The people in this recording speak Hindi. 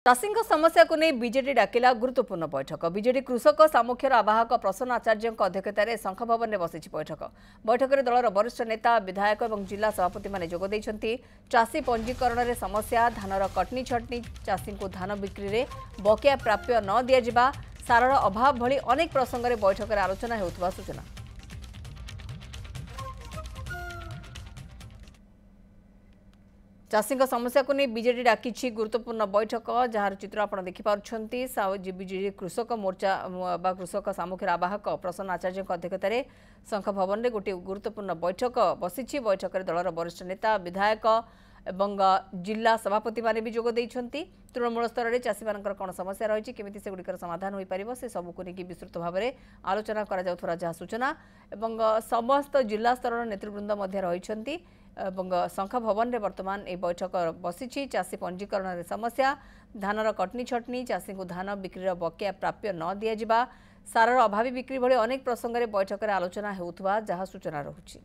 चाषी समस्या को नहीं बीजेडी डाकिला गुरुत्वपूर्ण बैठक। बीजेडी कृषक सामुख्यर आवाहक प्रसन्न आचार्य अध्यक्षतार शंख भवन में बसी बैठक। बैठक में दलर वरिष्ठ नेता विधायक और जिला सभापति मैंने जोगद। चाषी पंजीकरण में समस्या, धानर कटनी छटनी, चाषी को धान बिक्री में बकेया प्राप्य न दि सारर अभाव भली अनेक प्रसंग में बैठक में आलोचना होता सूचना। चाषी समस्या को नहीं बीजेडी डाकी गुरुत्वपूर्ण बैठक, जार चित्र आप देखिपुंट। बीजेडी कृषक मोर्चा बा कृषक सामुख्यर आवाहक प्रसन्न आचार्य अध्यक्षतार शंख भवन में गोटे गुरुत्वपूर्ण बैठक बसी। बैठक में दलर वरिष्ठ नेता विधायक एवं जिला सभापति माने भी जोग देइछंती। तृणमूल स्तर में चाषी मान कौन समस्या रही केमिति से गुड़िकर समाधान हो पार से सबको लेकिन विस्तृत भाव में आलोचना करा जाउथरा जहा सूचना। एवं समस्त जिला स्तर नेतृवृंद रही शंख भवन में वर्तमान ये बैठक बसी। चाषी पंजीकरण में समस्या, धानर कटनी छटनी, चाषी को धान बिक्री बकेया प्राप्य न दि सारर अभावी बिक्री भली अनेक प्रसंग में बैठक में आलोचना होता जहा सूचना रही।